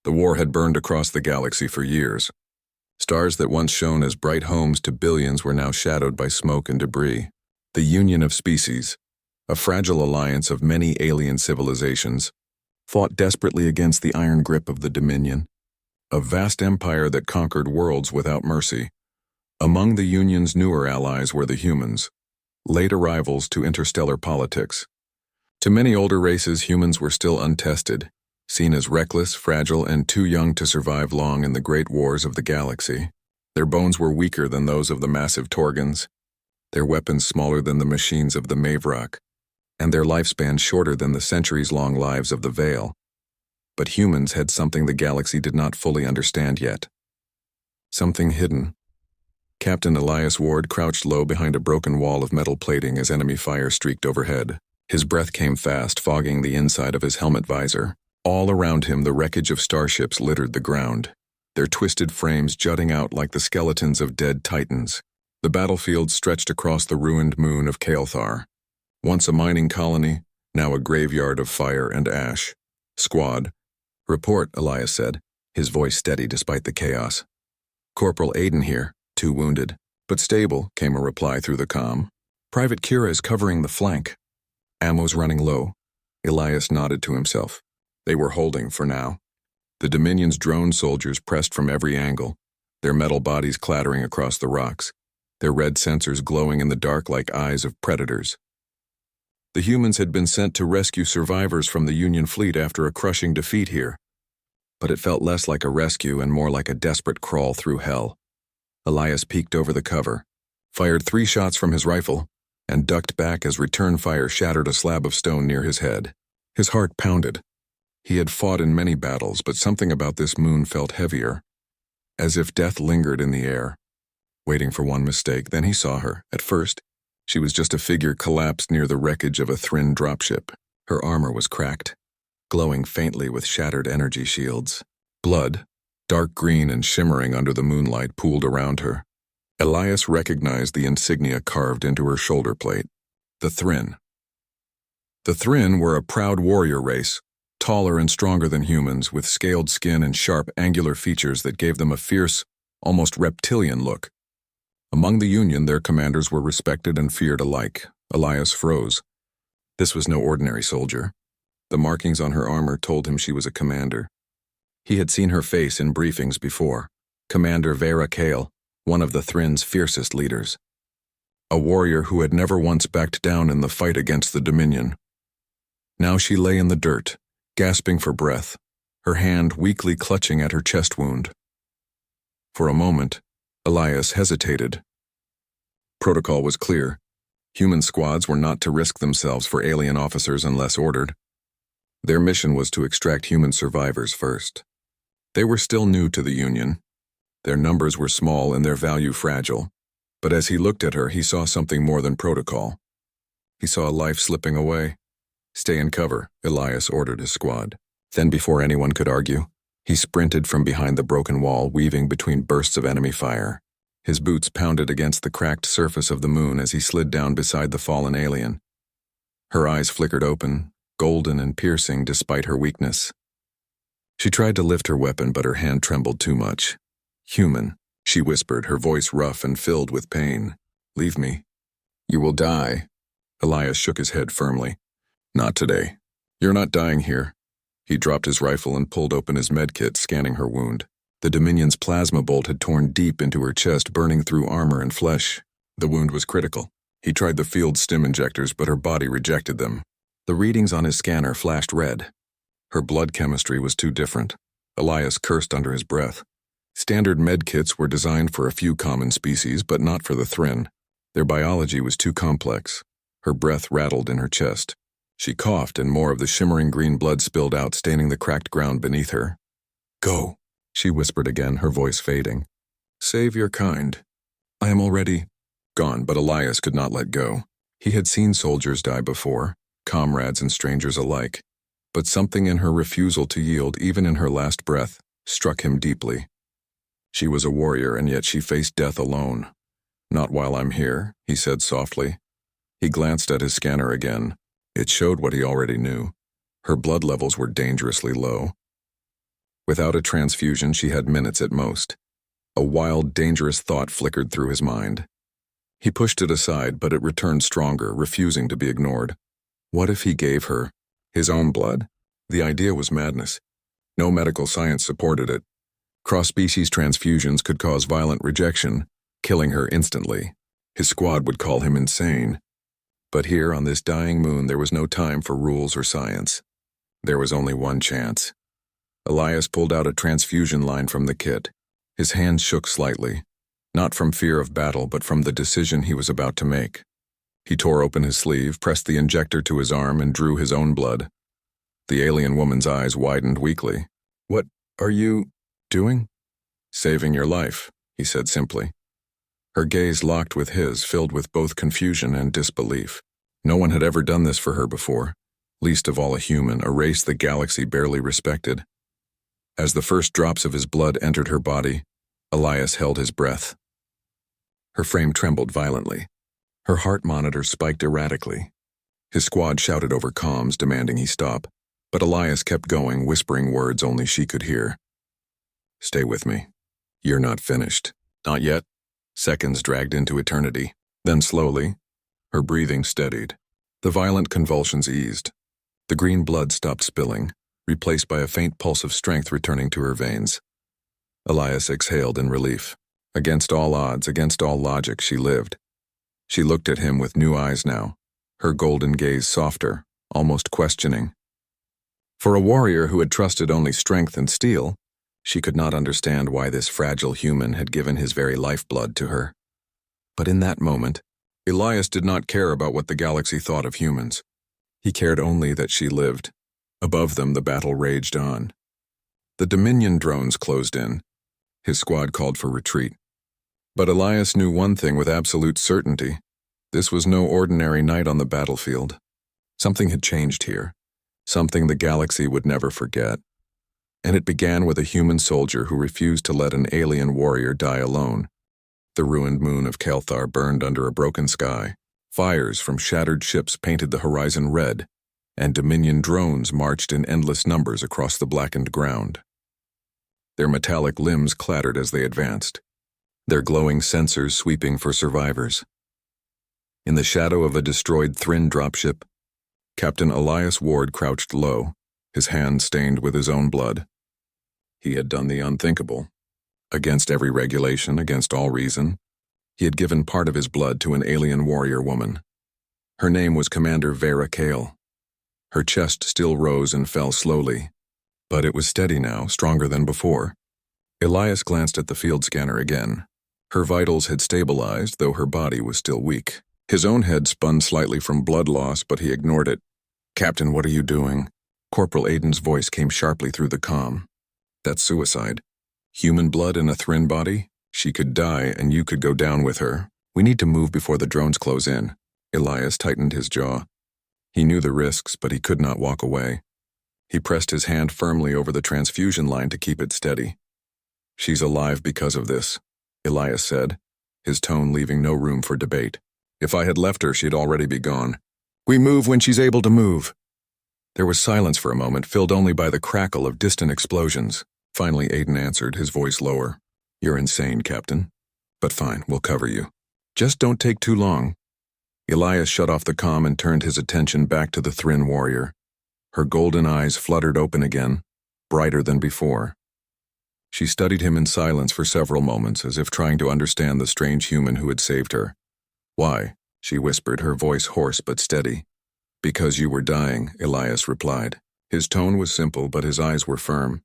The war had burned across the galaxy for years. Stars that once shone as bright homes to billions were now shadowed by smoke and debris. The Union of Species, a fragile alliance of many alien civilizations, fought desperately against the iron grip of the Dominion, a vast empire that conquered worlds without mercy. Among the Union's newer allies were the humans, late arrivals to interstellar politics. To many older races, humans were still untested, seen as reckless, fragile, and too young to survive long in the great wars of the galaxy. Their bones were weaker than those of the massive Torgans, their weapons smaller than the machines of the Mavrock, and their lifespan shorter than the centuries-long lives of the Veil. But humans had something the galaxy did not fully understand yet. Something hidden. Captain Elias Ward crouched low behind a broken wall of metal plating as enemy fire streaked overhead. His breath came fast, fogging the inside of his helmet visor. All around him, the wreckage of starships littered the ground, their twisted frames jutting out like the skeletons of dead titans. The battlefield stretched across the ruined moon of Kael'thar. Once a mining colony, now a graveyard of fire and ash. Squad. Report, Elias said, his voice steady despite the chaos. Corporal Aiden here, 2 wounded, but stable, came a reply through the comm. Private Kira is covering the flank. Ammo's running low. Elias nodded to himself. They were holding for now. The Dominion's drone soldiers pressed from every angle, their metal bodies clattering across the rocks, their red sensors glowing in the dark like eyes of predators. The humans had been sent to rescue survivors from the Union fleet after a crushing defeat here. But it felt less like a rescue and more like a desperate crawl through hell. Elias peeked over the cover, fired 3 shots from his rifle, and ducked back as return fire shattered a slab of stone near his head. His heart pounded. He had fought in many battles, but something about this moon felt heavier, as if death lingered in the air, waiting for one mistake. Then he saw her. At first, she was just a figure collapsed near the wreckage of a Thryn dropship. Her armor was cracked, glowing faintly with shattered energy shields. Blood, dark green and shimmering under the moonlight, pooled around her. Elias recognized the insignia carved into her shoulder plate. The Thryn. The Thryn were a proud warrior race, taller and stronger than humans, with scaled skin and sharp, angular features that gave them a fierce, almost reptilian look. Among the Union, their commanders were respected and feared alike. Elias froze. This was no ordinary soldier. The markings on her armor told him she was a commander. He had seen her face in briefings before. Commander Vera Kale, one of the Thryn's fiercest leaders. A warrior who had never once backed down in the fight against the Dominion. Now she lay in the dirt, gasping for breath, her hand weakly clutching at her chest wound. For a moment, Elias hesitated. Protocol was clear. Human squads were not to risk themselves for alien officers unless ordered. Their mission was to extract human survivors first. They were still new to the Union. Their numbers were small and their value fragile. But as he looked at her, he saw something more than protocol. He saw a life slipping away. Stay in cover, Elias ordered his squad. Then, before anyone could argue, he sprinted from behind the broken wall, weaving between bursts of enemy fire. His boots pounded against the cracked surface of the moon as he slid down beside the fallen alien. Her eyes flickered open, golden and piercing despite her weakness. She tried to lift her weapon, but her hand trembled too much. Human, she whispered, her voice rough and filled with pain. Leave me. You will die. Elias shook his head firmly. Not today. You're not dying here. He dropped his rifle and pulled open his medkit, scanning her wound. The Dominion's plasma bolt had torn deep into her chest, burning through armor and flesh. The wound was critical. He tried the field stim injectors, but her body rejected them. The readings on his scanner flashed red. Her blood chemistry was too different. Elias cursed under his breath. Standard medkits were designed for a few common species, but not for the Thryn. Their biology was too complex. Her breath rattled in her chest. She coughed, and more of the shimmering green blood spilled out, staining the cracked ground beneath her. Go, she whispered again, her voice fading. Save your kind. I am already gone, but Elias could not let go. He had seen soldiers die before, comrades and strangers alike. But something in her refusal to yield, even in her last breath, struck him deeply. She was a warrior, and yet she faced death alone. Not while I'm here, he said softly. He glanced at his scanner again. It showed what he already knew. Her blood levels were dangerously low. Without a transfusion, she had minutes at most. A wild, dangerous thought flickered through his mind. He pushed it aside, but it returned stronger, refusing to be ignored. What if he gave her his own blood? The idea was madness. No medical science supported it. Cross-species transfusions could cause violent rejection, killing her instantly. His squad would call him insane. But here, on this dying moon, there was no time for rules or science. There was only one chance. Elias pulled out a transfusion line from the kit. His hands shook slightly, not from fear of battle, but from the decision he was about to make. He tore open his sleeve, pressed the injector to his arm, and drew his own blood. The alien woman's eyes widened weakly. "What are you doing?" "Saving your life," he said simply. Her gaze locked with his, filled with both confusion and disbelief. No one had ever done this for her before, least of all a human, a race the galaxy barely respected. As the first drops of his blood entered her body, Elias held his breath. Her frame trembled violently. Her heart monitor spiked erratically. His squad shouted over comms, demanding he stop, but Elias kept going, whispering words only she could hear. "Stay with me. You're not finished." "Not yet." Seconds dragged into eternity. Then slowly, her breathing steadied. The violent convulsions eased. The green blood stopped spilling, replaced by a faint pulse of strength returning to her veins. Elias exhaled in relief. Against all odds, against all logic, she lived. She looked at him with new eyes now, her golden gaze softer, almost questioning. For a warrior who had trusted only strength and steel, she could not understand why this fragile human had given his very lifeblood to her. But in that moment, Elias did not care about what the galaxy thought of humans. He cared only that she lived. Above them, the battle raged on. The Dominion drones closed in. His squad called for retreat. But Elias knew one thing with absolute certainty. This was no ordinary night on the battlefield. Something had changed here. Something the galaxy would never forget. And it began with a human soldier who refused to let an alien warrior die alone. The ruined moon of Kelthar burned under a broken sky. Fires from shattered ships painted the horizon red, and Dominion drones marched in endless numbers across the blackened ground. Their metallic limbs clattered as they advanced, their glowing sensors sweeping for survivors. In the shadow of a destroyed Thryn dropship, Captain Elias Ward crouched low, his hand stained with his own blood. He had done the unthinkable. Against every regulation, against all reason, he had given part of his blood to an alien warrior woman. Her name was Commander Vera Kale. Her chest still rose and fell slowly, but it was steady now, stronger than before. Elias glanced at the field scanner again. Her vitals had stabilized, though her body was still weak. His own head spun slightly from blood loss, but he ignored it. "Captain, what are you doing?" Corporal Aiden's voice came sharply through the comm. "That's suicide. Human blood in a Thryn body? She could die, and you could go down with her. We need to move before the drones close in." Elias tightened his jaw. He knew the risks, but he could not walk away. He pressed his hand firmly over the transfusion line to keep it steady. "She's alive because of this," Elias said, his tone leaving no room for debate. "If I had left her, she'd already be gone. We move when she's able to move." There was silence for a moment, filled only by the crackle of distant explosions. Finally, Aiden answered, his voice lower. "You're insane, Captain. But fine, we'll cover you. Just don't take too long." Elias shut off the comm and turned his attention back to the Thryn warrior. Her golden eyes fluttered open again, brighter than before. She studied him in silence for several moments, as if trying to understand the strange human who had saved her. "Why?" she whispered, her voice hoarse but steady. "Because you were dying," Elias replied. His tone was simple, but his eyes were firm.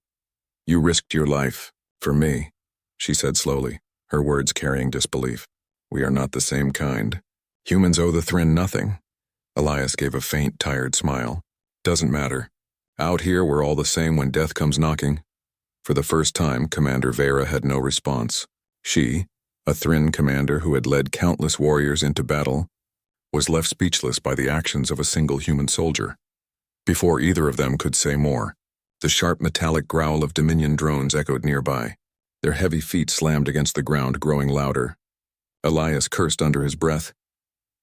"You risked your life. For me," she said slowly, her words carrying disbelief. "We are not the same kind. Humans owe the Thryn nothing." Elias gave a faint, tired smile. "Doesn't matter. Out here, we're all the same when death comes knocking." For the first time, Commander Vera had no response. She, a Thryn commander who had led countless warriors into battle, was left speechless by the actions of a single human soldier. Before either of them could say more, the sharp metallic growl of Dominion drones echoed nearby. Their heavy feet slammed against the ground, growing louder. Elias cursed under his breath.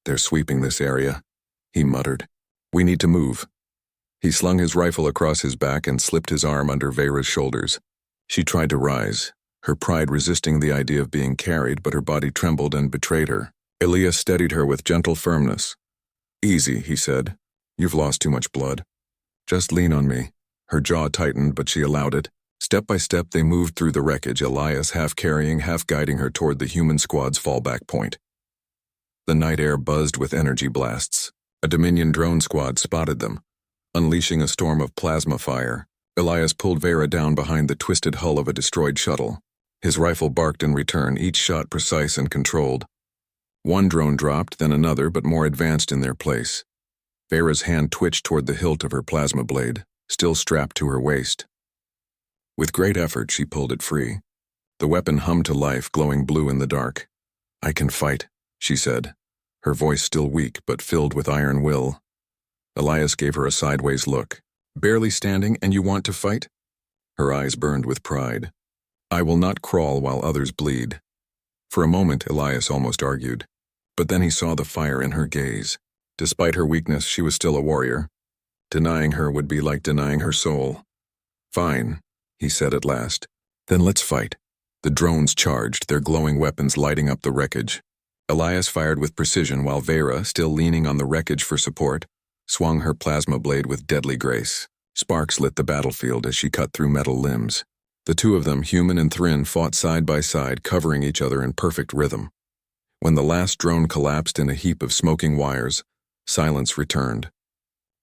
"They're sweeping this area," he muttered. "We need to move." He slung his rifle across his back and slipped his arm under Vera's shoulders. She tried to rise, her pride resisting the idea of being carried, but her body trembled and betrayed her. Elias steadied her with gentle firmness. "Easy," he said. "You've lost too much blood. Just lean on me." Her jaw tightened, but she allowed it. Step by step, they moved through the wreckage, Elias half carrying, half guiding her toward the human squad's fallback point. The night air buzzed with energy blasts. A Dominion drone squad spotted them, unleashing a storm of plasma fire. Elias pulled Vera down behind the twisted hull of a destroyed shuttle. His rifle barked in return, each shot precise and controlled. One drone dropped, then another, but more advanced in their place. Vera's hand twitched toward the hilt of her plasma blade, still strapped to her waist. With great effort, she pulled it free. The weapon hummed to life, glowing blue in the dark. "I can fight," she said, her voice still weak but filled with iron will. Elias gave her a sideways look. "Barely standing, and you want to fight?" Her eyes burned with pride. "I will not crawl while others bleed." For a moment, Elias almost argued, but then he saw the fire in her gaze. Despite her weakness, she was still a warrior. Denying her would be like denying her soul. "Fine," he said at last. "Then let's fight." The drones charged, their glowing weapons lighting up the wreckage. Elias fired with precision while Vera, still leaning on the wreckage for support, swung her plasma blade with deadly grace. Sparks lit the battlefield as she cut through metal limbs. The two of them, human and Thryn, fought side by side, covering each other in perfect rhythm. When the last drone collapsed in a heap of smoking wires, silence returned.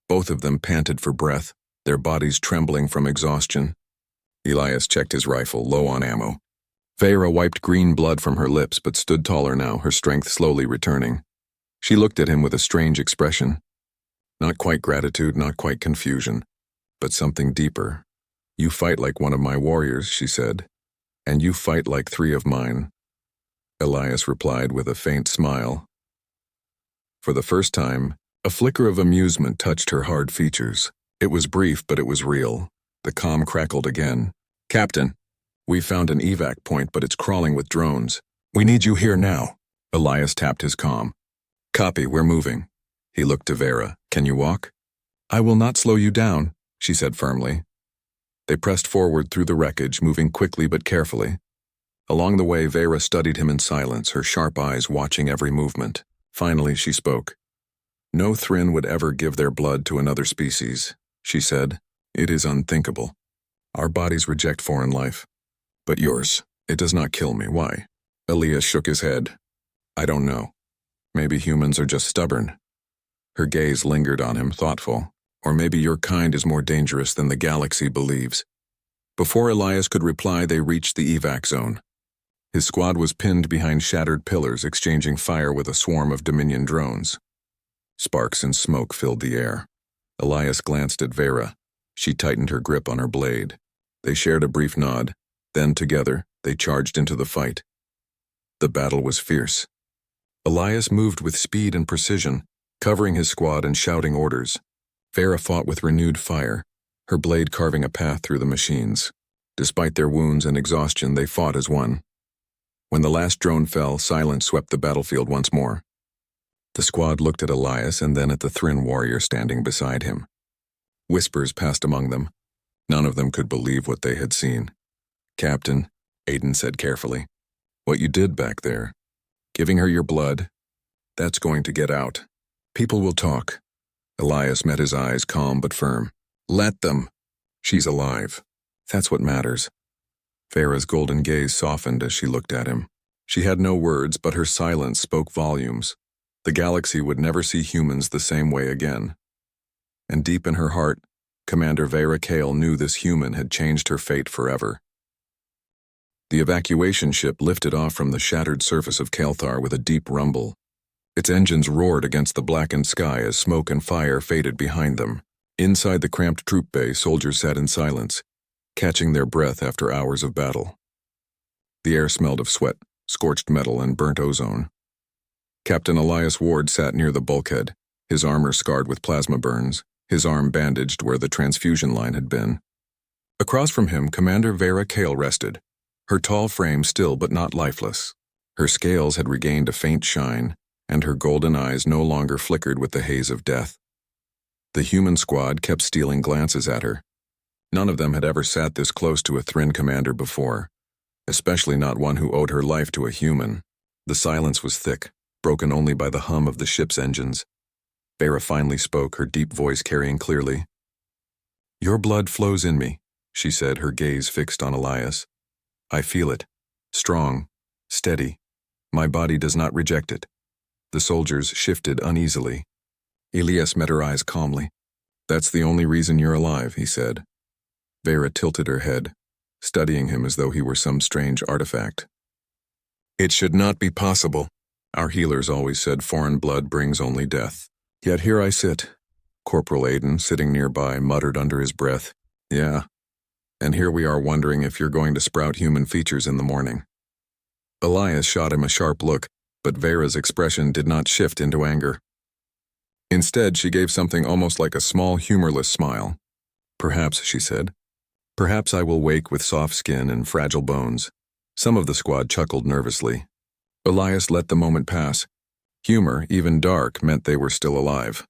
Both of them panted for breath, their bodies trembling from exhaustion. Elias checked his rifle, low on ammo. Vera wiped green blood from her lips but stood taller now, her strength slowly returning. She looked at him with a strange expression. Not quite gratitude, not quite confusion, but something deeper. "You fight like one of my warriors," she said, "and you fight like 3 of mine." Elias replied with a faint smile. For the first time, a flicker of amusement touched her hard features. It was brief, but it was real. The comm crackled again. "Captain, we found an evac point, but it's crawling with drones. We need you here now." Elias tapped his comm. "Copy, we're moving." He looked to Vera. "Can you walk?" "I will not slow you down," she said firmly. They pressed forward through the wreckage, moving quickly but carefully. Along the way, Vera studied him in silence, her sharp eyes watching every movement. Finally, she spoke. "No Thryn would ever give their blood to another species," she said. "It is unthinkable. Our bodies reject foreign life. But yours, it does not kill me. Why?" Elias shook his head. "I don't know. Maybe humans are just stubborn." Her gaze lingered on him, thoughtful. "Or maybe your kind is more dangerous than the galaxy believes." Before Elias could reply, they reached the evac zone. His squad was pinned behind shattered pillars, exchanging fire with a swarm of Dominion drones. Sparks and smoke filled the air. Elias glanced at Vera. She tightened her grip on her blade. They shared a brief nod. Then, together, they charged into the fight. The battle was fierce. Elias moved with speed and precision, covering his squad and shouting orders. Vera fought with renewed fire, her blade carving a path through the machines. Despite their wounds and exhaustion, they fought as one. When the last drone fell, silence swept the battlefield once more. The squad looked at Elias and then at the Thryn warrior standing beside him. Whispers passed among them. None of them could believe what they had seen. "Captain," Aiden said carefully, "what you did back there, giving her your blood, that's going to get out. People will talk." Elias met his eyes, calm but firm. "Let them. She's alive. That's what matters." Vera's golden gaze softened as she looked at him. She had no words, but her silence spoke volumes. The galaxy would never see humans the same way again. And deep in her heart, Commander Vera Kale knew this human had changed her fate forever. The evacuation ship lifted off from the shattered surface of Kalthar with a deep rumble. Its engines roared against the blackened sky as smoke and fire faded behind them. Inside the cramped troop bay, soldiers sat in silence, catching their breath after hours of battle. The air smelled of sweat, scorched metal, and burnt ozone. Captain Elias Ward sat near the bulkhead, his armor scarred with plasma burns, his arm bandaged where the transfusion line had been. Across from him, Commander Vera Kale rested, her tall frame still but not lifeless. Her scales had regained a faint shine, and her golden eyes no longer flickered with the haze of death. The human squad kept stealing glances at her. None of them had ever sat this close to a Thryn commander before, especially not one who owed her life to a human. The silence was thick, broken only by the hum of the ship's engines. Lyra finally spoke, her deep voice carrying clearly. "Your blood flows in me," she said, her gaze fixed on Elias. "I feel it. Strong, steady. My body does not reject it." The soldiers shifted uneasily. Elias met her eyes calmly. "That's the only reason you're alive," he said. Lyra tilted her head, studying him as though he were some strange artifact. "It should not be possible. Our healers always said foreign blood brings only death. Yet here I sit." Corporal Aiden, sitting nearby, muttered under his breath, "Yeah. And here we are wondering if you're going to sprout human features in the morning." Elias shot him a sharp look, but Lyra's expression did not shift into anger. Instead, she gave something almost like a small, humorless smile. "Perhaps," she said. "Perhaps I will wake with soft skin and fragile bones." Some of the squad chuckled nervously. Elias let the moment pass. Humor, even dark, meant they were still alive.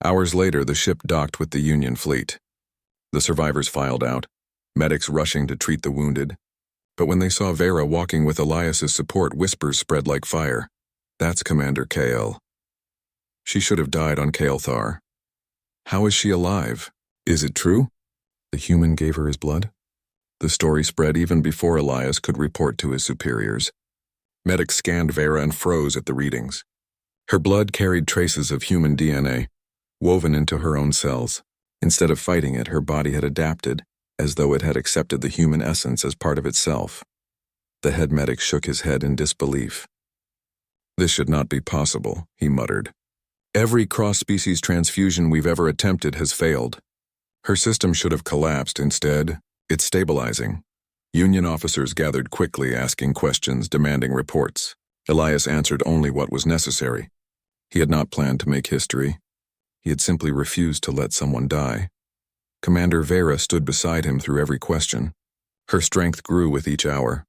Hours later, the ship docked with the Union fleet. The survivors filed out, medics rushing to treat the wounded. But when they saw Lyra walking with Elias's support, whispers spread like fire. "That's Commander Kale. She should have died on Kael'thar. How is she alive? Is it true? The human gave her his blood?" The story spread even before Elias could report to his superiors. Medics scanned Lyra and froze at the readings. Her blood carried traces of human DNA, woven into her own cells. Instead of fighting it, her body had adapted, as though it had accepted the human essence as part of itself. The head medic shook his head in disbelief. "This should not be possible," he muttered. "Every cross-species transfusion we've ever attempted has failed. Her system should have collapsed. Instead, it's stabilizing." Union officers gathered quickly, asking questions, demanding reports. Elias answered only what was necessary. He had not planned to make history. He had simply refused to let someone die. Commander Lyra stood beside him through every question. Her strength grew with each hour,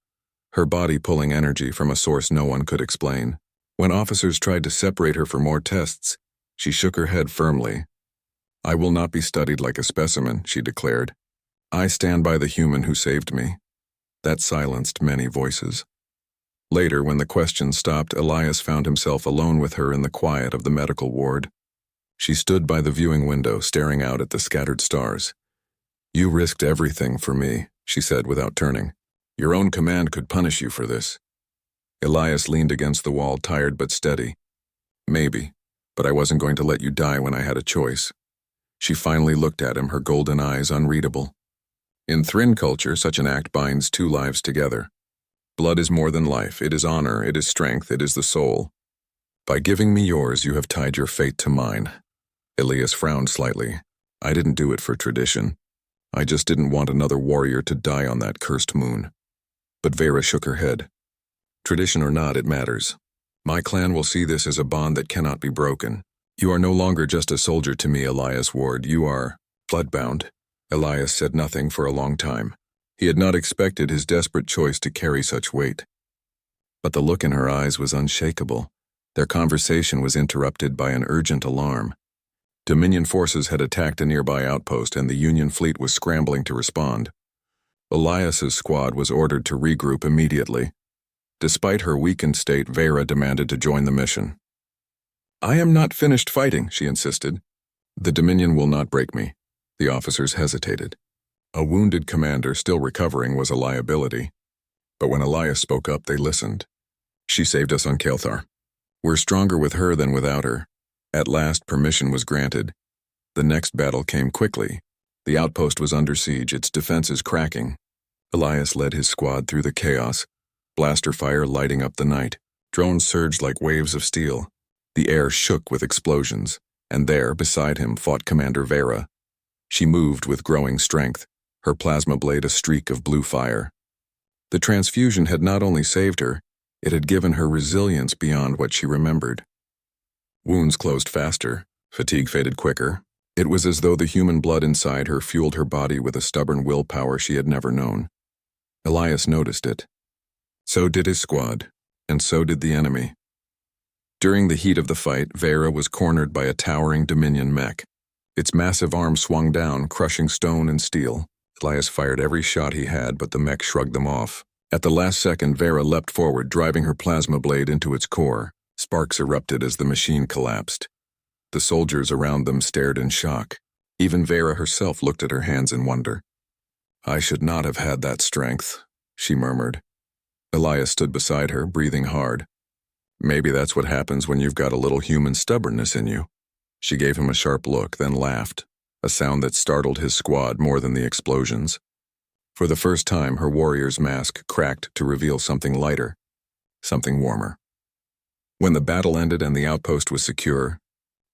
her body pulling energy from a source no one could explain. When officers tried to separate her for more tests, she shook her head firmly. "I will not be studied like a specimen," she declared. "I stand by the human who saved me." That silenced many voices. Later, when the questions stopped, Elias found himself alone with her in the quiet of the medical ward. She stood by the viewing window, staring out at the scattered stars. "You risked everything for me," she said without turning. "Your own command could punish you for this." Elias leaned against the wall, tired but steady. "Maybe, but I wasn't going to let you die when I had a choice." She finally looked at him, her golden eyes unreadable. In Thryn culture, such an act binds two lives together. Blood is more than life. It is honor, it is strength, it is the soul. By giving me yours, you have tied your fate to mine. Elias frowned slightly. "I didn't do it for tradition. I just didn't want another warrior to die on that cursed moon." But Lyra shook her head. "Tradition or not, it matters. My clan will see this as a bond that cannot be broken. You are no longer just a soldier to me, Elias Ward. You are bloodbound." Elias said nothing for a long time. He had not expected his desperate choice to carry such weight. But the look in her eyes was unshakable. Their conversation was interrupted by an urgent alarm. Dominion forces had attacked a nearby outpost, and the Union fleet was scrambling to respond. Elias's squad was ordered to regroup immediately. Despite her weakened state, Lyra demanded to join the mission. "I am not finished fighting," she insisted. "The Dominion will not break me." The officers hesitated. A wounded commander still recovering was a liability. But when Elias spoke up, they listened. "She saved us on Kael'thar. We're stronger with her than without her." At last, permission was granted. The next battle came quickly. The outpost was under siege, its defenses cracking. Elias led his squad through the chaos, blaster fire lighting up the night. Drones surged like waves of steel. The air shook with explosions, and there, beside him, fought Commander Lyra. She moved with growing strength, her plasma blade a streak of blue fire. The transfusion had not only saved her, it had given her resilience beyond what she remembered. Wounds closed faster, fatigue faded quicker. It was as though the human blood inside her fueled her body with a stubborn willpower she had never known. Elias noticed it. So did his squad, and so did the enemy. During the heat of the fight, Lyra was cornered by a towering Dominion mech. Its massive arm swung down, crushing stone and steel. Elias fired every shot he had, but the mech shrugged them off. At the last second, Vera leapt forward, driving her plasma blade into its core. Sparks erupted as the machine collapsed. The soldiers around them stared in shock. Even Vera herself looked at her hands in wonder. "I should not have had that strength," she murmured. Elias stood beside her, breathing hard. "Maybe that's what happens when you've got a little human stubbornness in you." She gave him a sharp look, then laughed, a sound that startled his squad more than the explosions. For the first time, her warrior's mask cracked to reveal something lighter, something warmer. When the battle ended and the outpost was secure,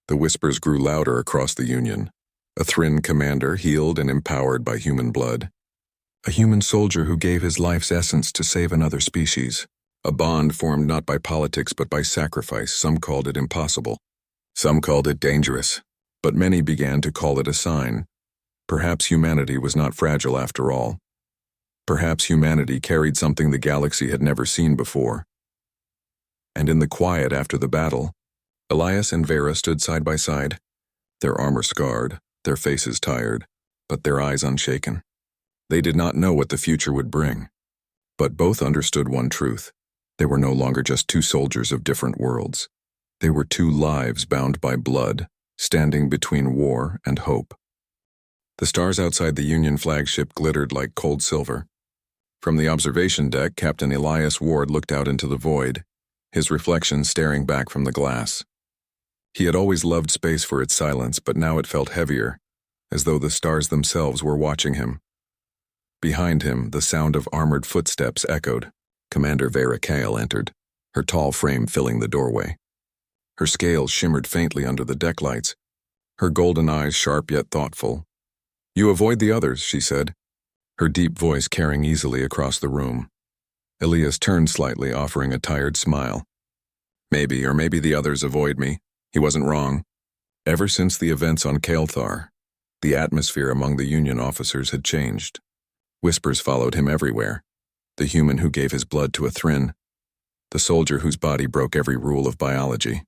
the whispers grew louder across the Union. A Thryn commander healed and empowered by human blood. A human soldier who gave his life's essence to save another species. A bond formed not by politics but by sacrifice. Some called it impossible. Some called it dangerous. But many began to call it a sign. Perhaps humanity was not fragile after all. Perhaps humanity carried something the galaxy had never seen before. And in the quiet after the battle, Elias and Vera stood side by side, their armor scarred, their faces tired, but their eyes unshaken. They did not know what the future would bring, but both understood one truth. They were no longer just two soldiers of different worlds. They were two lives bound by blood, standing between war and hope. The stars outside the Union flagship glittered like cold silver. From the observation deck, Captain Elias Ward looked out into the void, his reflection staring back from the glass. He had always loved space for its silence, but now it felt heavier, as though the stars themselves were watching him. Behind him, the sound of armored footsteps echoed. Commander Vera Kale entered, her tall frame filling the doorway. Her scales shimmered faintly under the deck lights, her golden eyes sharp yet thoughtful. "You avoid the others," she said, her deep voice carrying easily across the room. Elias turned slightly, offering a tired smile. Maybe the others avoid me. He wasn't wrong. Ever since the events on Kael'thar, the atmosphere among the Union officers had changed. Whispers followed him everywhere. The human who gave his blood to a Thryn, the soldier whose body broke every rule of biology.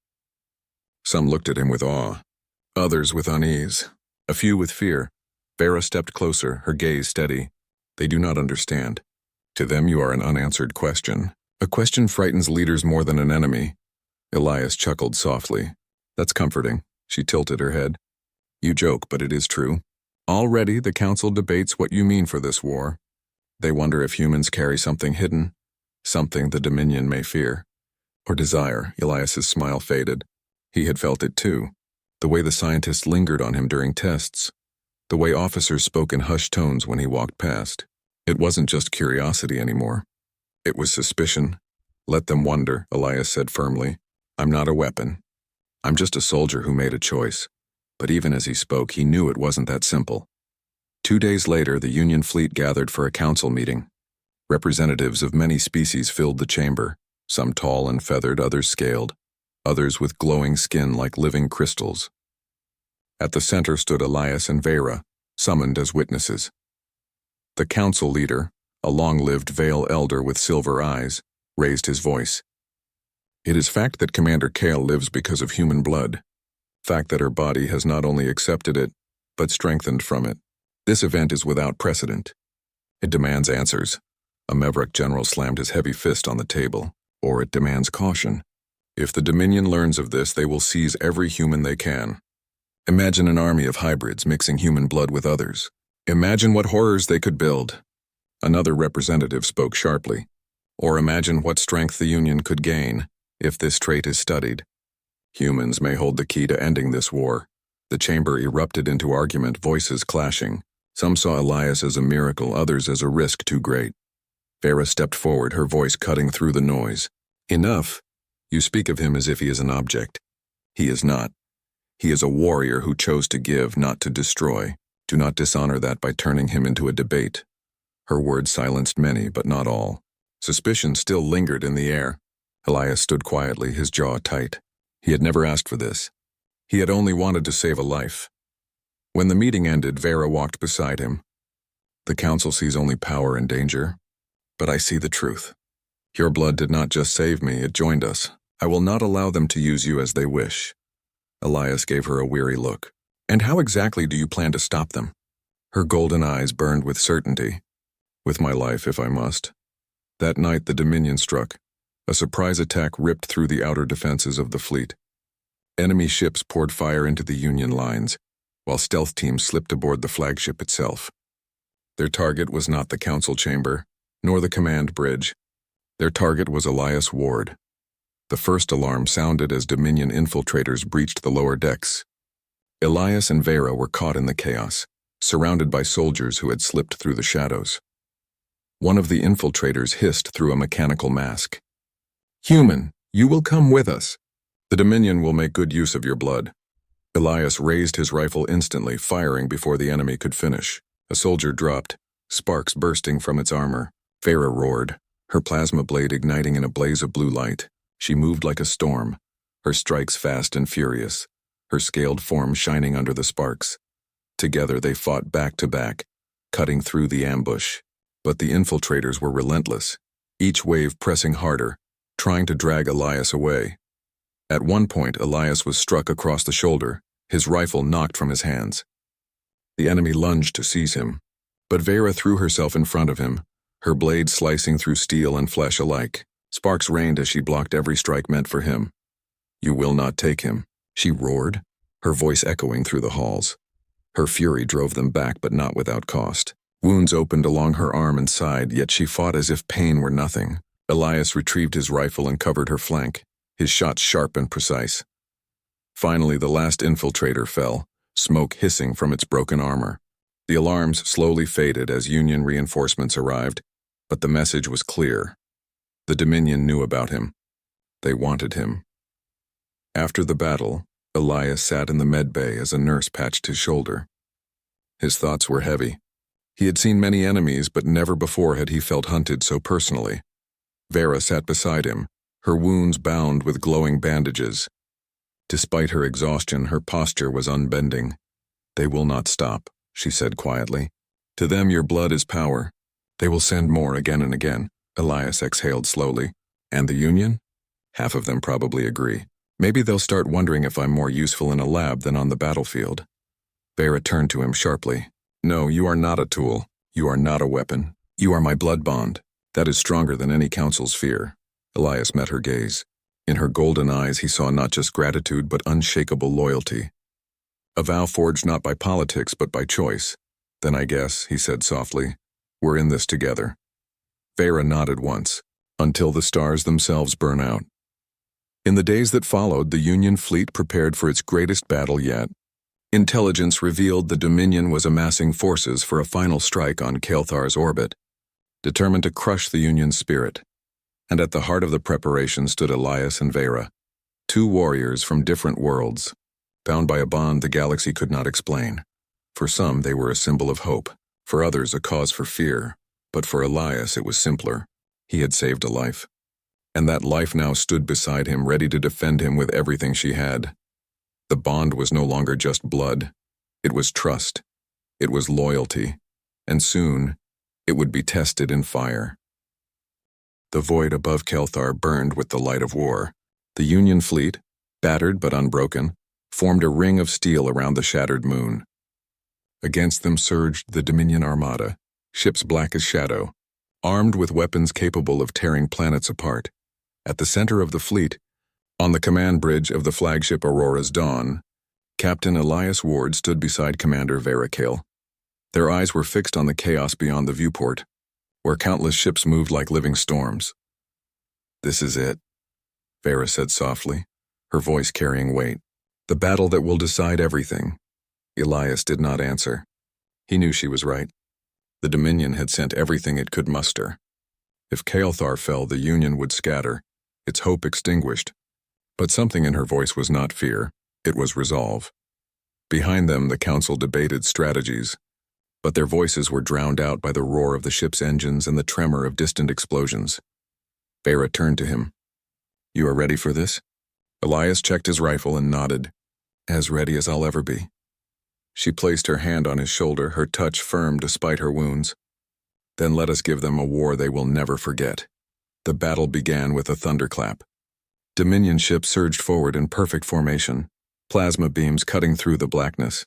Some looked at him with awe, others with unease, a few with fear. Vera stepped closer, her gaze steady. "They do not understand. To them you are an unanswered question. A question frightens leaders more than an enemy." Elias chuckled softly. "That's comforting." She tilted her head. "You joke, but it is true. Already the Council debates what you mean for this war. They wonder if humans carry something hidden, something the Dominion may fear. Or desire." Elias's smile faded. He had felt it too. The way the scientists lingered on him during tests. The way officers spoke in hushed tones when he walked past. It wasn't just curiosity anymore. It was suspicion. "Let them wonder," Elias said firmly. "I'm not a weapon. I'm just a soldier who made a choice." But even as he spoke, he knew it wasn't that simple. 2 days later, the Union fleet gathered for a council meeting. Representatives of many species filled the chamber, some tall and feathered, others scaled, others with glowing skin like living crystals. At the center stood Elias and Vera, summoned as witnesses. The council leader, a long-lived Vale elder with silver eyes, raised his voice. "It is fact that Commander Kale lives because of human blood. Fact that her body has not only accepted it, but strengthened from it. This event is without precedent. It demands answers." A Meverick general slammed his heavy fist on the table. "Or it demands caution. If the Dominion learns of this, they will seize every human they can. Imagine an army of hybrids mixing human blood with others. Imagine what horrors they could build." Another representative spoke sharply. "Or imagine what strength the Union could gain if this trait is studied. Humans may hold the key to ending this war." The chamber erupted into argument, voices clashing. Some saw Elias as a miracle, others as a risk too great. Vera stepped forward, her voice cutting through the noise. "Enough. You speak of him as if he is an object. He is not. He is a warrior who chose to give, not to destroy. Do not dishonor that by turning him into a debate." Her words silenced many, but not all. Suspicion still lingered in the air. Elias stood quietly, his jaw tight. He had never asked for this. He had only wanted to save a life. When the meeting ended, Vera walked beside him. "The Council sees only power and danger, but I see the truth. Your blood did not just save me, it joined us. I will not allow them to use you as they wish." Elias gave her a weary look. "And how exactly do you plan to stop them?" Her golden eyes burned with certainty. With my life, if I must. That night the Dominion struck. A surprise attack ripped through the outer defenses of the fleet. Enemy ships poured fire into the Union lines, while stealth teams slipped aboard the flagship itself. Their target was not the council chamber, nor the command bridge. Their target was Elias Ward. The first alarm sounded as Dominion infiltrators breached the lower decks. Elias and Vera were caught in the chaos, surrounded by soldiers who had slipped through the shadows. One of the infiltrators hissed through a mechanical mask. "Human, you will come with us. The Dominion will make good use of your blood." Elias raised his rifle instantly, firing before the enemy could finish. A soldier dropped, sparks bursting from its armor. Vera roared, her plasma blade igniting in a blaze of blue light. She moved like a storm, her strikes fast and furious, her scaled form shining under the sparks. Together they fought back to back, cutting through the ambush. But the infiltrators were relentless, each wave pressing harder, trying to drag Elias away. At one point, Elias was struck across the shoulder, his rifle knocked from his hands. The enemy lunged to seize him, but Vera threw herself in front of him, her blade slicing through steel and flesh alike. Sparks rained as she blocked every strike meant for him. "You will not take him," she roared, her voice echoing through the halls. Her fury drove them back, but not without cost. Wounds opened along her arm and side, yet she fought as if pain were nothing. Elias retrieved his rifle and covered her flank, his shots sharp and precise. Finally, the last infiltrator fell, smoke hissing from its broken armor. The alarms slowly faded as Union reinforcements arrived, but the message was clear. The Dominion knew about him. They wanted him. After the battle, Elias sat in the med bay as a nurse patched his shoulder. His thoughts were heavy. He had seen many enemies, but never before had he felt hunted so personally. Vera sat beside him, her wounds bound with glowing bandages. Despite her exhaustion, her posture was unbending. "They will not stop," she said quietly. "To them your blood is power. They will send more again and again." Elias exhaled slowly. "And the Union? Half of them probably agree. Maybe they'll start wondering if I'm more useful in a lab than on the battlefield." Vera turned to him sharply. "No, you are not a tool. You are not a weapon. You are my blood bond. That is stronger than any council's fear." Elias met her gaze. In her golden eyes he saw not just gratitude but unshakable loyalty. A vow forged not by politics but by choice. "Then I guess," he said softly, "we're in this together." Vera nodded once, until the stars themselves burn out. In the days that followed, the Union fleet prepared for its greatest battle yet. Intelligence revealed the Dominion was amassing forces for a final strike on Kael'thar's orbit, determined to crush the Union's spirit. And at the heart of the preparation stood Elias and Vera, two warriors from different worlds, bound by a bond the galaxy could not explain. For some, they were a symbol of hope, for others a cause for fear, but for Elias it was simpler. He had saved a life. And that life now stood beside him, ready to defend him with everything she had. The bond was no longer just blood. It was trust. It was loyalty. And soon, it would be tested in fire. The void above Kael'thar burned with the light of war. The Union fleet, battered but unbroken, formed a ring of steel around the shattered moon. Against them surged the Dominion armada, ships black as shadow, armed with weapons capable of tearing planets apart. At the center of the fleet, on the command bridge of the flagship Aurora's Dawn, Captain Elias Ward stood beside Commander Vera Kale. Their eyes were fixed on the chaos beyond the viewport, where countless ships moved like living storms. "This is it," Vera said softly, her voice carrying weight. "The battle that will decide everything." Elias did not answer. He knew she was right. The Dominion had sent everything it could muster. If Kael'thar fell, the Union would scatter, its hope extinguished. But something in her voice was not fear, it was resolve. Behind them, the council debated strategies, but their voices were drowned out by the roar of the ship's engines and the tremor of distant explosions. Vera turned to him. "You are ready for this?" Elias checked his rifle and nodded. "As ready as I'll ever be." She placed her hand on his shoulder, her touch firm despite her wounds. "Then let us give them a war they will never forget." The battle began with a thunderclap. Dominion ships surged forward in perfect formation, plasma beams cutting through the blackness.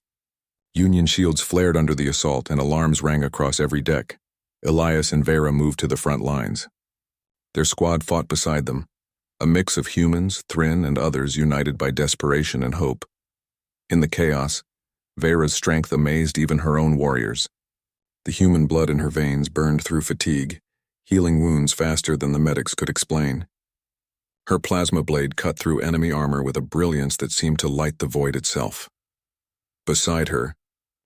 Union shields flared under the assault and alarms rang across every deck. Elias and Vera moved to the front lines. Their squad fought beside them, a mix of humans, Thrin, and others united by desperation and hope. In the chaos, Vera's strength amazed even her own warriors. The human blood in her veins burned through fatigue, healing wounds faster than the medics could explain. Her plasma blade cut through enemy armor with a brilliance that seemed to light the void itself. Beside her,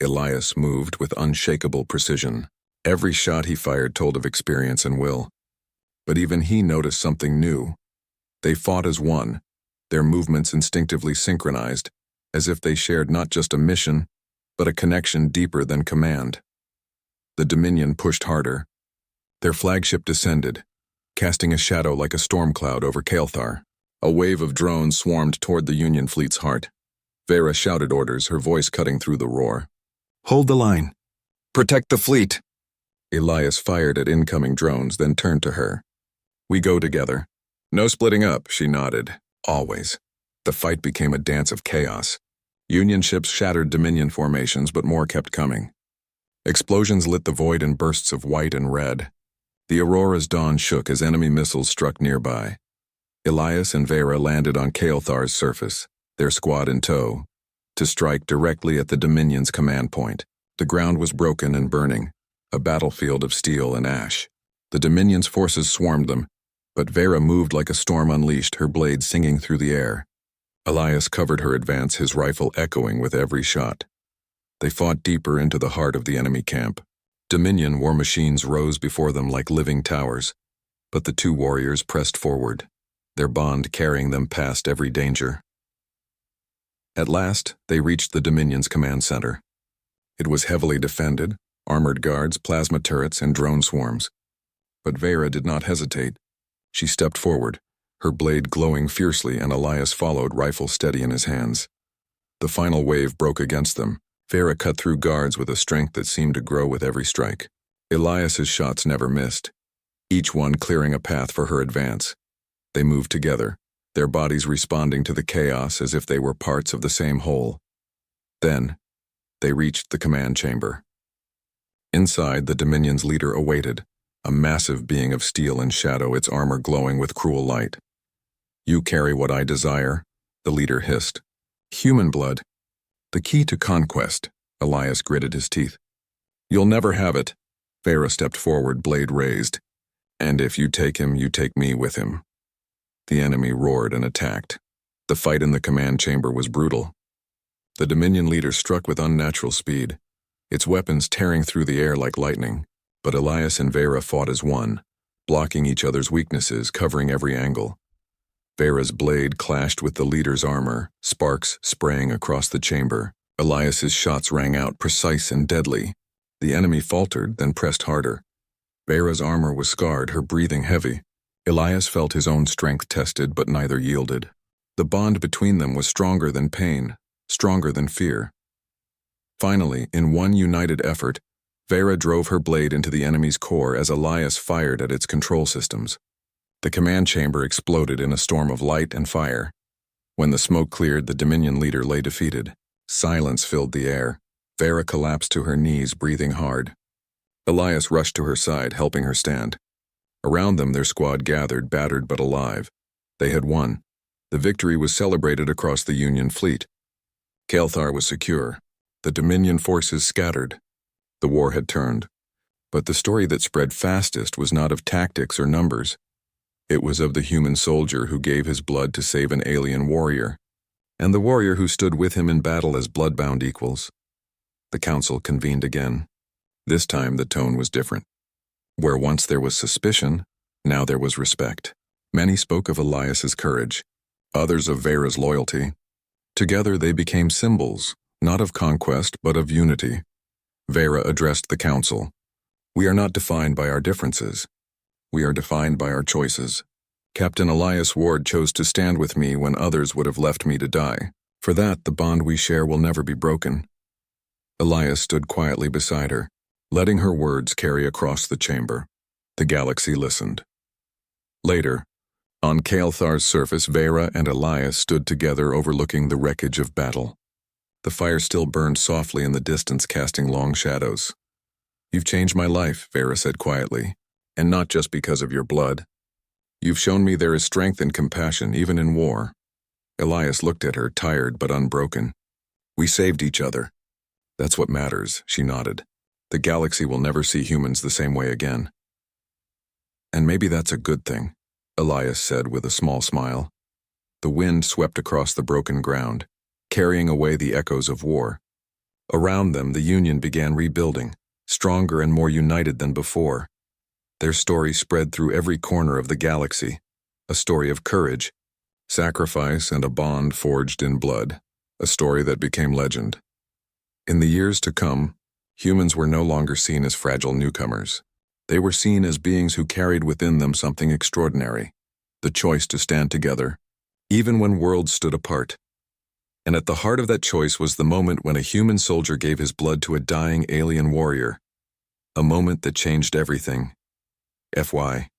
Elias moved with unshakable precision. Every shot he fired told of experience and will. But even he noticed something new. They fought as one, their movements instinctively synchronized, as if they shared not just a mission, but a connection deeper than command. The Dominion pushed harder. Their flagship descended, casting a shadow like a storm cloud over Kael'thar. A wave of drones swarmed toward the Union fleet's heart. Vera shouted orders, her voice cutting through the roar. "Hold the line. Protect the fleet." Elias fired at incoming drones, then turned to her. "We go together." "No splitting up," she nodded. Always. The fight became a dance of chaos. Union ships shattered Dominion formations, but more kept coming. Explosions lit the void in bursts of white and red. The Aurora's dawn shook as enemy missiles struck nearby. Elias and Vera landed on Kael'thar's surface, their squad in tow, to strike directly at the Dominion's command point. The ground was broken and burning, a battlefield of steel and ash. The Dominion's forces swarmed them, but Vera moved like a storm unleashed, her blade singing through the air. Elias covered her advance, his rifle echoing with every shot. They fought deeper into the heart of the enemy camp. Dominion war machines rose before them like living towers, but the two warriors pressed forward, their bond carrying them past every danger. At last, they reached the Dominion's command center. It was heavily defended, armored guards, plasma turrets, and drone swarms. But Vera did not hesitate. She stepped forward, her blade glowing fiercely, and Elias followed, rifle steady in his hands. The final wave broke against them. Vera cut through guards with a strength that seemed to grow with every strike. Elias's shots never missed, each one clearing a path for her advance. They moved together, their bodies responding to the chaos as if they were parts of the same whole. Then, they reached the command chamber. Inside, the Dominion's leader awaited, a massive being of steel and shadow, its armor glowing with cruel light. "You carry what I desire," the leader hissed. "Human blood. The key to conquest," Elias gritted his teeth. "You'll never have it." Vera stepped forward, blade raised. "And if you take him, you take me with him." The enemy roared and attacked. The fight in the command chamber was brutal. The Dominion leader struck with unnatural speed, its weapons tearing through the air like lightning, but Elias and Vera fought as one, blocking each other's weaknesses, covering every angle. Vera's blade clashed with the leader's armor, sparks spraying across the chamber. Elias's shots rang out, precise and deadly. The enemy faltered, then pressed harder. Vera's armor was scarred, her breathing heavy. Elias felt his own strength tested, but neither yielded. The bond between them was stronger than pain, stronger than fear. Finally, in one united effort, Vera drove her blade into the enemy's core as Elias fired at its control systems. The command chamber exploded in a storm of light and fire. When the smoke cleared, the Dominion leader lay defeated. Silence filled the air. Vera collapsed to her knees, breathing hard. Elias rushed to her side, helping her stand. Around them, their squad gathered, battered but alive. They had won. The victory was celebrated across the Union fleet. Kael'thar was secure. The Dominion forces scattered. The war had turned. But the story that spread fastest was not of tactics or numbers. It was of the human soldier who gave his blood to save an alien warrior, and the warrior who stood with him in battle as blood-bound equals. The council convened again. This time the tone was different. Where once there was suspicion, now there was respect. Many spoke of Elias's courage, others of Vera's loyalty. Together they became symbols, not of conquest but of unity. Vera addressed the council. "We are not defined by our differences. We are defined by our choices. Captain Elias Ward chose to stand with me when others would have left me to die. For that, the bond we share will never be broken." Elias stood quietly beside her, letting her words carry across the chamber. The galaxy listened. Later, on Kael'thar's surface, Vera and Elias stood together overlooking the wreckage of battle. The fire still burned softly in the distance, casting long shadows. "You've changed my life," Vera said quietly, "and not just because of your blood. You've shown me there is strength and compassion, even in war." Elias looked at her, tired but unbroken. "We saved each other. That's what matters," she nodded. "The galaxy will never see humans the same way again." "And maybe that's a good thing," Elias said with a small smile. The wind swept across the broken ground, carrying away the echoes of war. Around them, the Union began rebuilding, stronger and more united than before. Their story spread through every corner of the galaxy, a story of courage, sacrifice, and a bond forged in blood, a story that became legend. In the years to come, humans were no longer seen as fragile newcomers. They were seen as beings who carried within them something extraordinary, the choice to stand together, even when worlds stood apart. And at the heart of that choice was the moment when a human soldier gave his blood to a dying alien warrior, a moment that changed everything. FY.